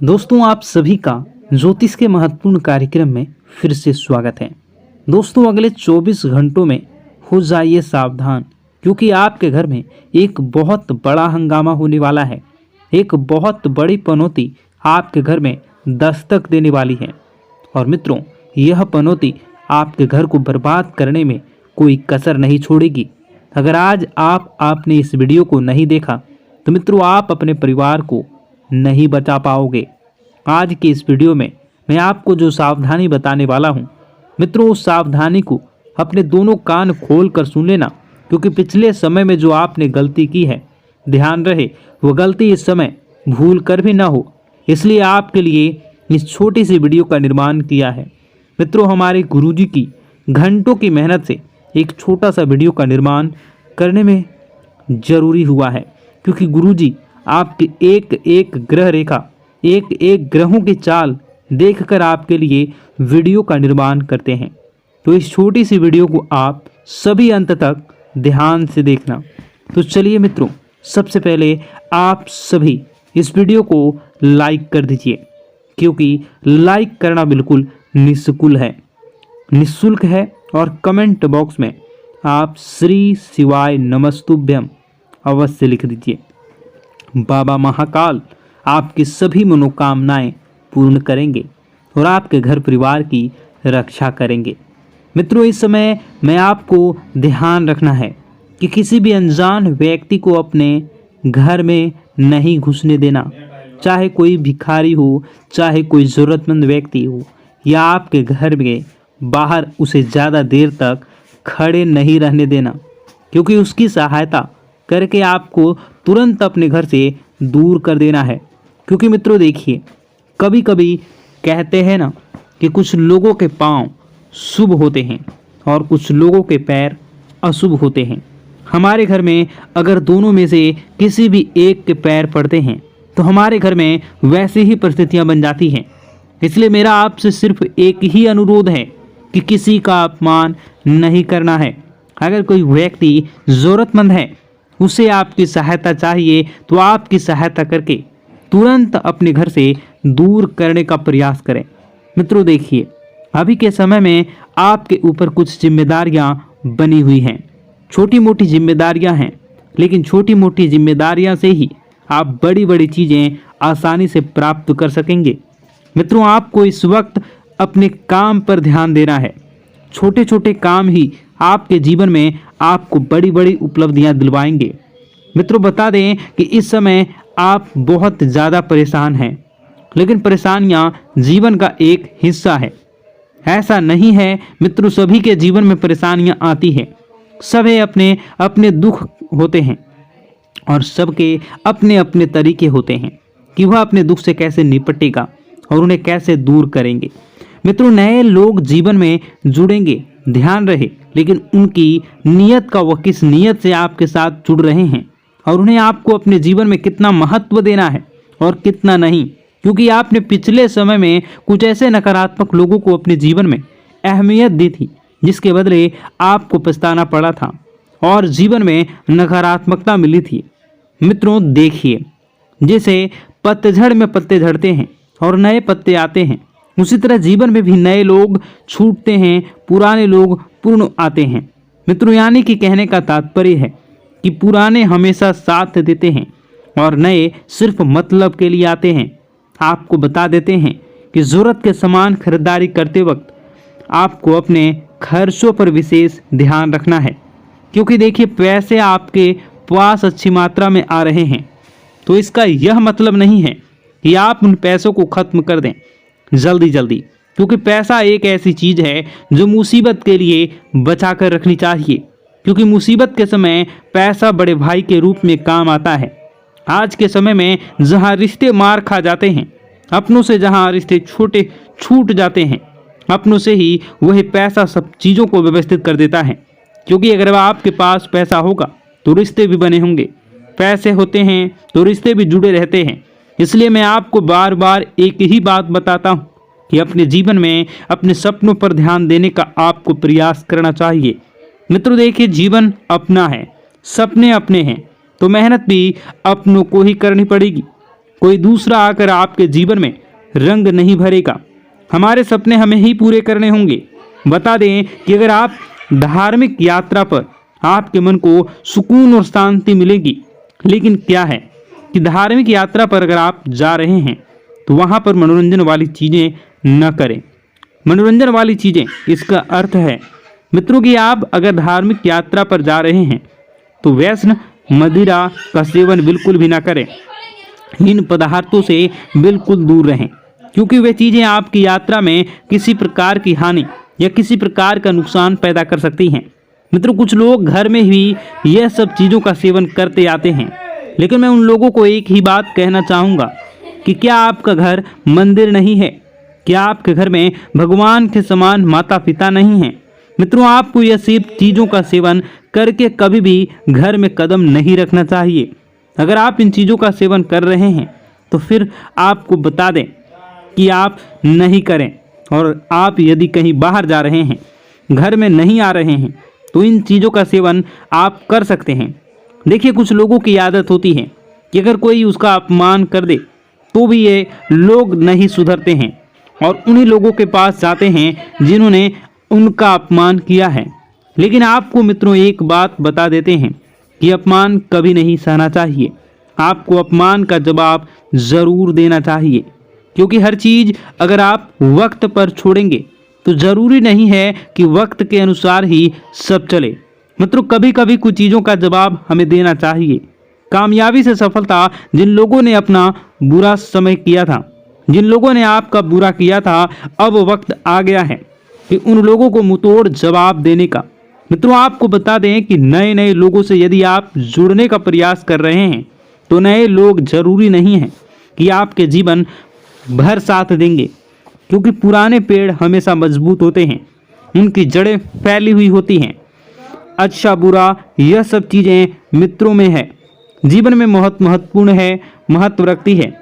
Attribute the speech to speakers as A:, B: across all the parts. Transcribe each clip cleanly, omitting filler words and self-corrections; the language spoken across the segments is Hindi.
A: दोस्तों, आप सभी का ज्योतिष के महत्वपूर्ण कार्यक्रम में फिर से स्वागत है। दोस्तों, अगले 24 घंटों में हो जाइए सावधान, क्योंकि आपके घर में एक बहुत बड़ा हंगामा होने वाला है। एक बहुत बड़ी पनौती आपके घर में दस्तक देने वाली है। और मित्रों, यह पनौती आपके घर को बर्बाद करने में कोई कसर नहीं छोड़ेगी। अगर आज आपने इस वीडियो को नहीं देखा तो मित्रों, आप अपने परिवार को नहीं बचा पाओगे। आज के इस वीडियो में मैं आपको जो सावधानी बताने वाला हूं, मित्रों, उस सावधानी को अपने दोनों कान खोल कर सुन लेना, क्योंकि पिछले समय में जो आपने गलती की है, ध्यान रहे वो गलती इस समय भूल कर भी ना हो। इसलिए आपके लिए इस छोटी सी वीडियो का निर्माण किया है। मित्रों, हमारे गुरुजी की घंटों की मेहनत से एक छोटा सा वीडियो का निर्माण करने में जरूरी हुआ है, क्योंकि गुरुजी आपकी एक एक ग्रह रेखा, एक एक ग्रहों की चाल देखकर आपके लिए वीडियो का निर्माण करते हैं। तो इस छोटी सी वीडियो को आप सभी अंत तक ध्यान से देखना। तो चलिए मित्रों, सबसे पहले आप सभी इस वीडियो को लाइक कर दीजिए, क्योंकि लाइक करना बिल्कुल निःशुल्क है। और कमेंट बॉक्स में आप श्री शिवाय नमस्तुभ्यम अवश्य लिख दीजिए। बाबा महाकाल आपकी सभी मनोकामनाएं पूर्ण करेंगे और आपके घर परिवार की रक्षा करेंगे। मित्रों, इस समय मैं आपको ध्यान रखना है कि किसी भी अनजान व्यक्ति को अपने घर में नहीं घुसने देना। चाहे कोई भिखारी हो, चाहे कोई ज़रूरतमंद व्यक्ति हो, या आपके घर में बाहर उसे ज़्यादा देर तक खड़े नहीं रहने देना, क्योंकि उसकी सहायता करके आपको तुरंत अपने घर से दूर कर देना है। क्योंकि मित्रों देखिए, कभी कभी कहते हैं ना कि कुछ लोगों के पांव शुभ होते हैं और कुछ लोगों के पैर अशुभ होते हैं। हमारे घर में अगर दोनों में से किसी भी एक के पैर पड़ते हैं तो हमारे घर में वैसी ही परिस्थितियां बन जाती हैं। इसलिए मेरा आपसे सिर्फ एक ही अनुरोध है कि किसी का अपमान नहीं करना है। अगर कोई व्यक्ति ज़रूरतमंद है, उसे आपकी सहायता चाहिए, तो आपकी सहायता करके तुरंत अपने घर से दूर करने का प्रयास करें। मित्रों देखिए, अभी के समय में आपके ऊपर कुछ जिम्मेदारियां बनी हुई हैं। छोटी मोटी जिम्मेदारियां हैं, लेकिन छोटी मोटी जिम्मेदारियां से ही आप बड़ी बड़ी चीज़ें आसानी से प्राप्त कर सकेंगे। मित्रों, आपको इस वक्त अपने काम पर ध्यान देना है। छोटे छोटे काम ही आपके जीवन में आपको बड़ी बड़ी उपलब्धियां दिलवाएंगे। मित्रों, बता दें कि इस समय आप बहुत ज़्यादा परेशान हैं, लेकिन परेशानियां जीवन का एक हिस्सा है। ऐसा नहीं है मित्रों, सभी के जीवन में परेशानियां आती हैं। सभी अपने अपने दुख होते हैं और सबके अपने अपने तरीके होते हैं कि वह अपने दुख से कैसे निपटेगा और उन्हें कैसे दूर करेंगे। मित्रों, नए लोग जीवन में जुड़ेंगे, ध्यान रहे, लेकिन उनकी नीयत का, वह किस नीयत से आपके साथ जुड़ रहे हैं और उन्हें आपको अपने जीवन में कितना महत्व देना है और कितना नहीं। क्योंकि आपने पिछले समय में कुछ ऐसे नकारात्मक लोगों को अपने जीवन में अहमियत दी थी, जिसके बदले आपको पछताना पड़ा था और जीवन में नकारात्मकता मिली थी। मित्रों देखिए, जैसे पतझड़ में पत्ते झड़ते हैं और नए पत्ते आते हैं, उसी तरह जीवन में भी नए लोग छूटते हैं, पुराने लोग पूर्ण आते हैं। मित्रों, यानी कि कहने का तात्पर्य है कि पुराने हमेशा साथ देते हैं और नए सिर्फ मतलब के लिए आते हैं। आपको बता देते हैं कि ज़रूरत के सामान खरीदारी करते वक्त आपको अपने खर्चों पर विशेष ध्यान रखना है, क्योंकि देखिए, पैसे आपके पास अच्छी मात्रा में आ रहे हैं, तो इसका यह मतलब नहीं है कि आप उन पैसों को खत्म कर दें जल्दी जल्दी, क्योंकि पैसा एक ऐसी चीज़ है जो मुसीबत के लिए बचा कर रखनी चाहिए। क्योंकि मुसीबत के समय पैसा बड़े भाई के रूप में काम आता है। आज के समय में जहां रिश्ते मार खा जाते हैं, अपनों से जहां रिश्ते छोटे छूट जाते हैं, अपनों से ही वही पैसा सब चीज़ों को व्यवस्थित कर देता है। क्योंकि अगर आपके पास पैसा होगा तो रिश्ते भी बने होंगे, पैसे होते हैं तो रिश्ते भी जुड़े रहते हैं। इसलिए मैं आपको बार बार एक ही बात बताता हूँ कि अपने जीवन में अपने सपनों पर ध्यान देने का आपको प्रयास करना चाहिए। मित्रों देखिए, जीवन अपना है, सपने अपने हैं, तो मेहनत भी अपनों को ही करनी पड़ेगी। कोई दूसरा आकर आपके जीवन में रंग नहीं भरेगा। हमारे सपने हमें ही पूरे करने होंगे। बता दें कि अगर आप धार्मिक यात्रा पर आपके मन को सुकून और शांति मिलेगी, लेकिन क्या है कि धार्मिक यात्रा पर अगर आप जा रहे हैं तो वहाँ पर मनोरंजन वाली चीज़ें न करें। मनोरंजन वाली चीज़ें, इसका अर्थ है मित्रों कि आप अगर धार्मिक यात्रा पर जा रहे हैं तो व्यसन मदिरा का सेवन बिल्कुल भी ना करें। इन पदार्थों से बिल्कुल दूर रहें, क्योंकि वे चीज़ें आपकी यात्रा में किसी प्रकार की हानि या किसी प्रकार का नुकसान पैदा कर सकती हैं। मित्रों, कुछ लोग घर में ही यह सब चीज़ों का सेवन करते आते हैं, लेकिन मैं उन लोगों को एक ही बात कहना चाहूँगा कि क्या आपका घर मंदिर नहीं है? क्या आपके घर में भगवान के समान माता पिता नहीं हैं? मित्रों, आपको यह सब चीज़ों का सेवन करके कभी भी घर में कदम नहीं रखना चाहिए। अगर आप इन चीज़ों का सेवन कर रहे हैं तो फिर आपको बता दें कि आप नहीं करें। और आप यदि कहीं बाहर जा रहे हैं, घर में नहीं आ रहे हैं, तो इन चीज़ों का सेवन आप कर सकते हैं। देखिए, कुछ लोगों की आदत होती है कि अगर कोई उसका अपमान कर दे तो भी ये लोग नहीं सुधरते हैं और उन्हीं लोगों के पास जाते हैं जिन्होंने उनका अपमान किया है। लेकिन आपको मित्रों एक बात बता देते हैं कि अपमान कभी नहीं सहना चाहिए। आपको अपमान का जवाब ज़रूर देना चाहिए, क्योंकि हर चीज़ अगर आप वक्त पर छोड़ेंगे तो ज़रूरी नहीं है कि वक्त के अनुसार ही सब चले। मित्रों, कभी कभी कुछ चीज़ों का जवाब हमें देना चाहिए। कामयाबी से सफलता, जिन लोगों ने अपना बुरा समय किया था, जिन लोगों ने आपका बुरा किया था, अब वक्त आ गया है कि उन लोगों को मुंहतोड़ जवाब देने का। मित्रों, आपको बता दें कि नए नए लोगों से यदि आप जुड़ने का प्रयास कर रहे हैं तो नए लोग जरूरी नहीं हैं कि आपके जीवन भर साथ देंगे, क्योंकि पुराने पेड़ हमेशा मजबूत होते हैं, उनकी जड़ें फैली हुई होती हैं। अच्छा बुरा यह सब चीज़ें मित्रों में है, जीवन में बहुत महत्वपूर्ण है, महत्व रखती है।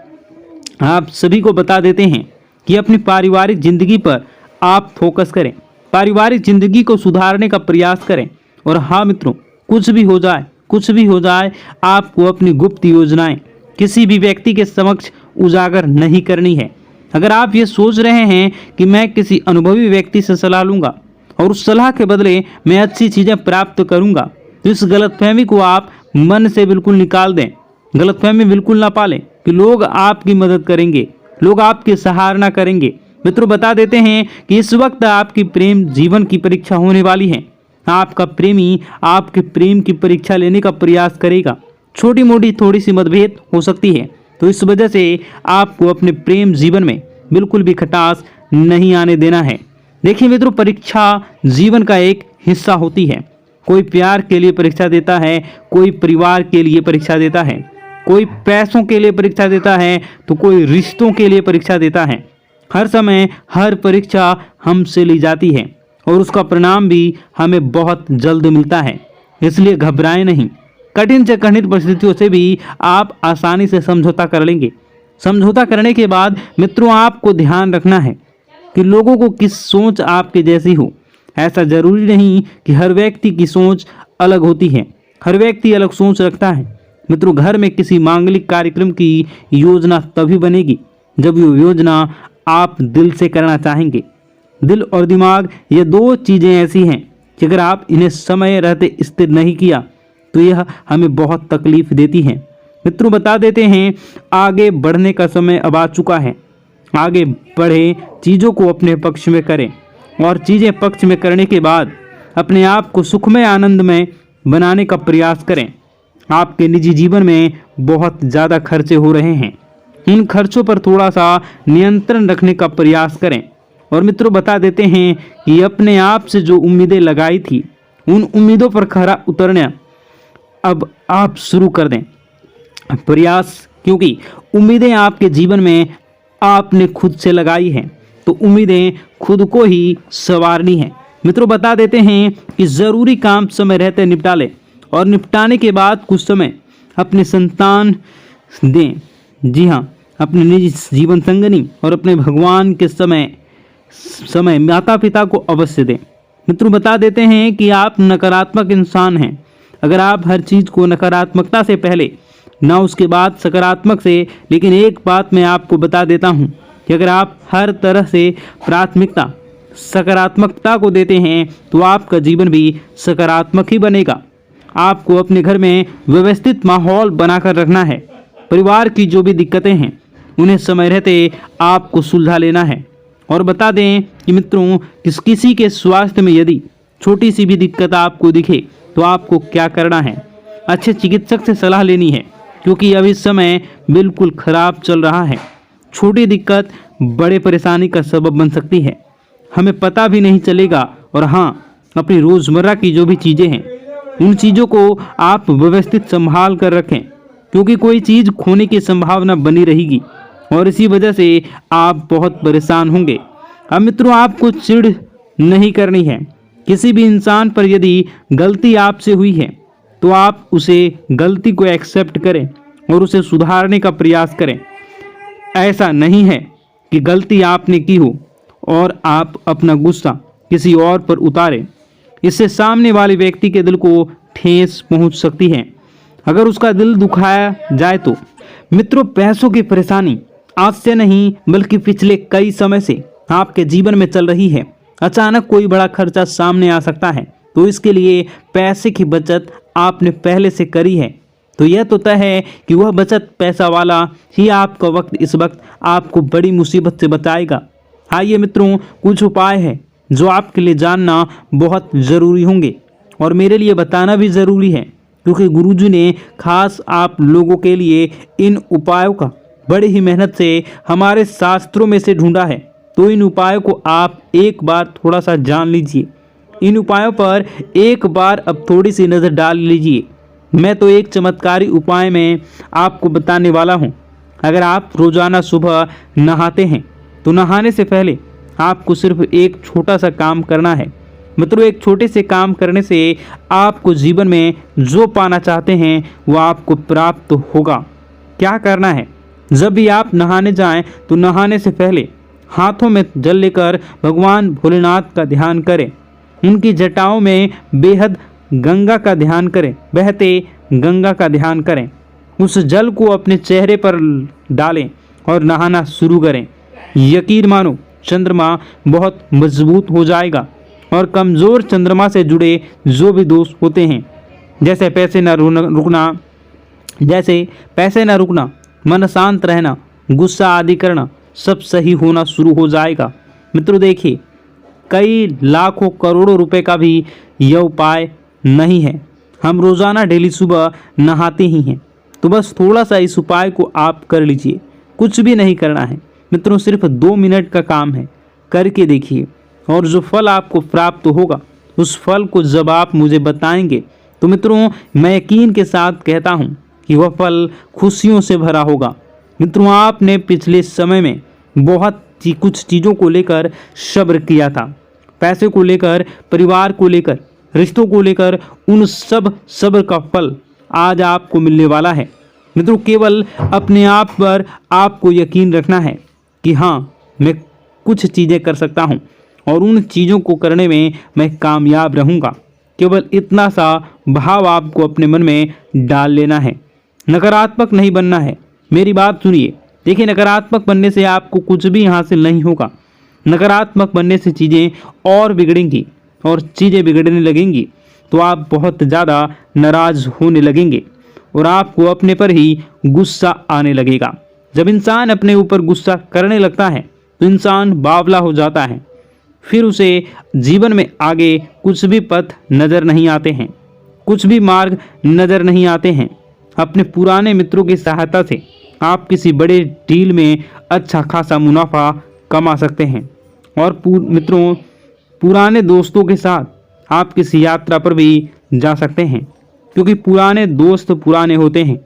A: आप सभी को बता देते हैं कि अपनी पारिवारिक जिंदगी पर आप फोकस करें, पारिवारिक जिंदगी को सुधारने का प्रयास करें। और हाँ मित्रों, कुछ भी हो जाए, कुछ भी हो जाए, आपको अपनी गुप्त योजनाएं किसी भी व्यक्ति के समक्ष उजागर नहीं करनी है। अगर आप ये सोच रहे हैं कि मैं किसी अनुभवी व्यक्ति से सलाह लूँगा और उस सलाह के बदले मैं अच्छी चीज़ें प्राप्त करूँगा, तो इस गलतफहमी को आप मन से बिल्कुल निकाल दें। गलतफहमी बिल्कुल ना पालें कि लोग आपकी मदद करेंगे, लोग आपकी सराहना करेंगे। मित्रों, बता देते हैं कि इस वक्त आपकी प्रेम जीवन की परीक्षा होने वाली है। आपका प्रेमी आपके प्रेम की परीक्षा लेने का प्रयास करेगा। छोटी मोटी थोड़ी सी मतभेद हो सकती है, तो इस वजह से आपको अपने प्रेम जीवन में बिल्कुल भी खटास नहीं आने देना है। देखिए मित्रों, परीक्षा जीवन का एक हिस्सा होती है। कोई प्यार के लिए परीक्षा देता है, कोई परिवार के लिए परीक्षा देता है, कोई पैसों के लिए परीक्षा देता है, तो कोई रिश्तों के लिए परीक्षा देता है। हर समय हर परीक्षा हमसे ली जाती है और उसका परिणाम भी हमें बहुत जल्द मिलता है। इसलिए घबराएं नहीं। कठिन से कठिन परिस्थितियों से भी आप आसानी से समझौता कर लेंगे। समझौता करने के बाद मित्रों, आपको ध्यान रखना है कि लोगों को किस सोच आपके जैसी हो। ऐसा जरूरी नहीं कि हर व्यक्ति की सोच अलग होती है, हर व्यक्ति अलग सोच रखता है। मित्रों, घर में किसी मांगलिक कार्यक्रम की योजना तभी बनेगी जब ये योजना आप दिल से करना चाहेंगे। दिल और दिमाग, ये दो चीज़ें ऐसी हैं कि अगर आप इन्हें समय रहते स्थिर नहीं किया तो यह हमें बहुत तकलीफ देती है। मित्रों, बता देते हैं आगे बढ़ने का समय अब आ चुका है। आगे बढ़े, चीज़ों को अपने पक्ष में करें और चीज़ें पक्ष में करने के बाद अपने आप को सुखमय आनंदमय बनाने का प्रयास करें। आपके निजी जीवन में बहुत ज़्यादा खर्चे हो रहे हैं, इन खर्चों पर थोड़ा सा नियंत्रण रखने का प्रयास करें। और मित्रों, बता देते हैं कि अपने आप से जो उम्मीदें लगाई थी, उन उम्मीदों पर खरा उतरना अब आप शुरू कर दें प्रयास, क्योंकि उम्मीदें आपके जीवन में आपने खुद से लगाई हैं, तो उम्मीदें खुद को ही संवारनी है। मित्रों, बता देते हैं कि ज़रूरी काम समय रहते निपटा लें और निपटाने के बाद कुछ समय अपने संतान दें। जी हाँ, अपने निजी जीवन संगनी और अपने भगवान के समय माता पिता को अवश्य दें। मित्रों, बता देते हैं कि आप नकारात्मक इंसान हैं। अगर आप हर चीज़ को नकारात्मकता से पहले ना उसके बाद सकारात्मक से। लेकिन एक बात मैं आपको बता देता हूँ कि अगर आप हर तरह से प्राथमिकता सकारात्मकता को देते हैं तो आपका जीवन भी सकारात्मक ही बनेगा। आपको अपने घर में व्यवस्थित माहौल बनाकर रखना है। परिवार की जो भी दिक्कतें हैं उन्हें समय रहते आपको सुलझा लेना है। और बता दें कि मित्रों, किसी के स्वास्थ्य में यदि छोटी सी भी दिक्कत आपको दिखे तो आपको क्या करना है, अच्छे चिकित्सक से सलाह लेनी है, क्योंकि अभी समय बिल्कुल खराब चल रहा है। छोटी दिक्कत बड़े परेशानी का सबब बन सकती है, हमें पता भी नहीं चलेगा। और हाँ, अपनी रोज़मर्रा की जो भी चीज़ें हैं उन चीज़ों को आप व्यवस्थित संभाल कर रखें, क्योंकि कोई चीज़ खोने की संभावना बनी रहेगी और इसी वजह से आप बहुत परेशान होंगे। अब मित्रों, आपको चिढ़ नहीं करनी है। किसी भी इंसान पर यदि गलती आपसे हुई है तो आप उसे गलती को एक्सेप्ट करें और उसे सुधारने का प्रयास करें। ऐसा नहीं है कि गलती आपने की हो और आप अपना गुस्सा किसी और पर उतारें। इससे सामने वाले व्यक्ति के दिल को ठेस पहुंच सकती है, अगर उसका दिल दुखाया जाए तो। मित्रों, पैसों की परेशानी आज से नहीं बल्कि पिछले कई समय से आपके जीवन में चल रही है। अचानक कोई बड़ा खर्चा सामने आ सकता है, तो इसके लिए पैसे की बचत आपने पहले से करी है तो यह तो तय है कि वह बचत पैसा वाला ही आपका वक्त इस वक्त आपको बड़ी मुसीबत से बचाएगा। आइए मित्रों, कुछ उपाय है जो आपके लिए जानना बहुत ज़रूरी होंगे और मेरे लिए बताना भी ज़रूरी है, क्योंकि गुरुजी ने खास आप लोगों के लिए इन उपायों का बड़ी ही मेहनत से हमारे शास्त्रों में से ढूंढा है। तो इन उपायों को आप एक बार थोड़ा सा जान लीजिए। इन उपायों पर एक बार अब थोड़ी सी नज़र डाल लीजिए। मैं तो एक चमत्कारी उपाय में आपको बताने वाला हूँ। अगर आप रोज़ाना सुबह नहाते हैं तो नहाने से पहले आपको सिर्फ एक छोटा सा काम करना है। मित्रों, एक छोटे से काम करने से आपको जीवन में जो पाना चाहते हैं वो आपको प्राप्त होगा। क्या करना है? जब भी आप नहाने जाएं तो नहाने से पहले हाथों में जल लेकर भगवान भोलेनाथ का ध्यान करें। उनकी जटाओं में बेहद गंगा का ध्यान करें, बहते गंगा का ध्यान करें। उस जल को अपने चेहरे पर डालें और नहाना शुरू करें। यकीन मानो, चंद्रमा बहुत मजबूत हो जाएगा और कमज़ोर चंद्रमा से जुड़े जो भी दोष होते हैं, जैसे पैसे न रुकना, मन शांत रहना, गुस्सा आदि करना, सब सही होना शुरू हो जाएगा। मित्रों देखिए, कई लाखों करोड़ों रुपए का भी यह उपाय नहीं है। हम रोज़ाना डेली सुबह नहाते ही हैं, तो बस थोड़ा सा इस उपाय को आप कर लीजिए। कुछ भी नहीं करना है मित्रों, सिर्फ 2 मिनट का काम है, करके देखिए। और जो फल आपको प्राप्त होगा उस फल को जब आप मुझे बताएंगे तो मित्रों, मैं यकीन के साथ कहता हूँ कि वह फल खुशियों से भरा होगा। मित्रों, आपने पिछले समय में बहुत कुछ चीज़ों को लेकर सब्र किया था, पैसे को लेकर, परिवार को लेकर, रिश्तों को लेकर, उन सब सब्र का फल आज आपको मिलने वाला है। मित्रों, केवल अपने आप पर आपको यकीन रखना है कि हाँ, मैं कुछ चीज़ें कर सकता हूँ और उन चीज़ों को करने में मैं कामयाब रहूँगा। केवल इतना सा भाव आपको अपने मन में डाल लेना है। नकारात्मक नहीं बनना है। मेरी बात सुनिए। देखिए, नकारात्मक बनने से आपको कुछ भी हासिल नहीं होगा। नकारात्मक बनने से चीज़ें और बिगड़ेंगी और चीज़ें बिगड़ने लगेंगी तो आप बहुत ज़्यादा नाराज़ होने लगेंगे और आपको अपने पर ही गुस्सा आने लगेगा। जब इंसान अपने ऊपर गुस्सा करने लगता है तो इंसान बावला हो जाता है, फिर उसे जीवन में आगे कुछ भी पथ नज़र नहीं आते हैं, कुछ भी मार्ग नज़र नहीं आते हैं। अपने पुराने मित्रों की सहायता से आप किसी बड़े डील में अच्छा खासा मुनाफा कमा सकते हैं और मित्रों, पुराने दोस्तों के साथ आप किसी यात्रा पर भी जा सकते हैं, क्योंकि पुराने दोस्त पुराने होते हैं।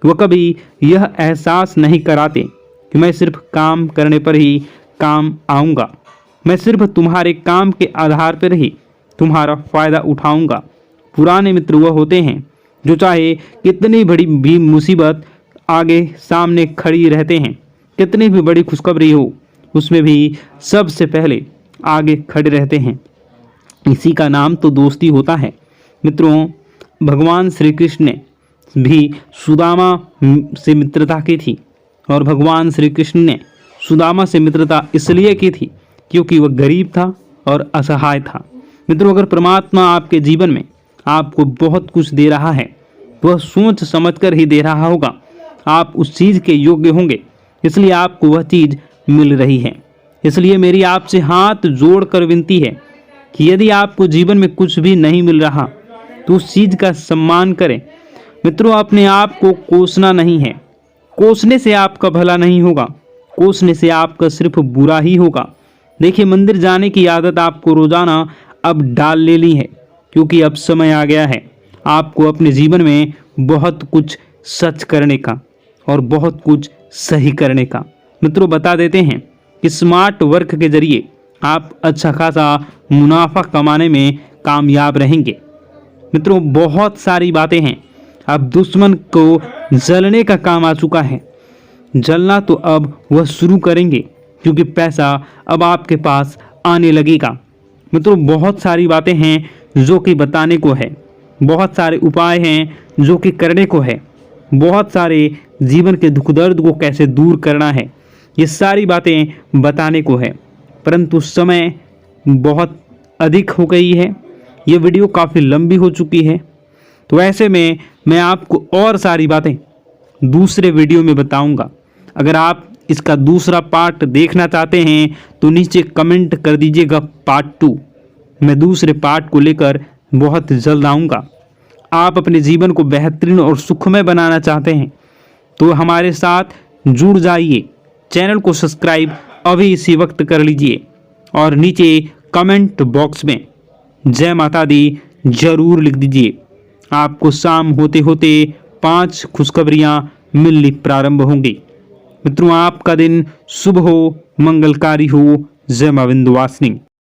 A: वह कभी यह एहसास नहीं कराते कि मैं सिर्फ काम करने पर ही काम आऊँगा, मैं सिर्फ तुम्हारे काम के आधार पर ही तुम्हारा फ़ायदा उठाऊँगा। पुराने मित्र वह होते हैं जो चाहे कितनी बड़ी भी मुसीबत आगे सामने खड़ी रहते हैं, कितनी भी बड़ी खुशखबरी हो उसमें भी सबसे पहले आगे खड़े रहते हैं। इसी का नाम तो दोस्ती होता है। मित्रों, भगवान श्री कृष्ण ने भी सुदामा से मित्रता की थी और भगवान श्री कृष्ण ने सुदामा से मित्रता इसलिए की थी क्योंकि वह गरीब था और असहाय था। मित्रों, अगर परमात्मा आपके जीवन में आपको बहुत कुछ दे रहा है तो वह सोच समझकर ही दे रहा होगा। आप उस चीज़ के योग्य होंगे, इसलिए आपको वह चीज़ मिल रही है। इसलिए मेरी आपसे हाथ जोड़कर विनती है कि यदि आपको जीवन में कुछ भी नहीं मिल रहा तो उस चीज़ का सम्मान करें। मित्रों, अपने आप को कोसना नहीं है। कोसने से आपका भला नहीं होगा, कोसने से आपका सिर्फ बुरा ही होगा। देखिए, मंदिर जाने की आदत आपको रोजाना अब डाल लेनी है, क्योंकि अब समय आ गया है आपको अपने जीवन में बहुत कुछ सच करने का और बहुत कुछ सही करने का। मित्रों, बता देते हैं कि स्मार्ट वर्क के जरिए आप अच्छा खासा मुनाफा कमाने में कामयाब रहेंगे। मित्रों, बहुत सारी बातें हैं। अब दुश्मन को जलने का काम आ चुका है। जलना तो अब वह शुरू करेंगे, क्योंकि पैसा अब आपके पास आने लगेगा। मित्रों, बहुत सारी बातें हैं जो कि बताने को है, बहुत सारे उपाय हैं जो कि करने को है, बहुत सारे जीवन के दुख दर्द को कैसे दूर करना है, ये सारी बातें बताने को है। परंतु समय बहुत अधिक हो गई है, ये वीडियो काफ़ी लंबी हो चुकी है, तो ऐसे में मैं आपको और सारी बातें दूसरे वीडियो में बताऊंगा। अगर आप इसका दूसरा पार्ट देखना चाहते हैं तो नीचे कमेंट कर दीजिएगा पार्ट 2। मैं दूसरे पार्ट को लेकर बहुत जल्द आऊँगा। आप अपने जीवन को बेहतरीन और सुखमय बनाना चाहते हैं तो हमारे साथ जुड़ जाइए। चैनल को सब्सक्राइब अभी इसी वक्त कर लीजिए और नीचे कमेंट बॉक्स में जय माता दी जरूर लिख दीजिए। आपको शाम होते होते 5 खुशखबरियाँ मिलनी प्रारंभ होंगी। मित्रों, आपका दिन शुभ हो, मंगलकारी हो। जय मां विंध्यवासिनी।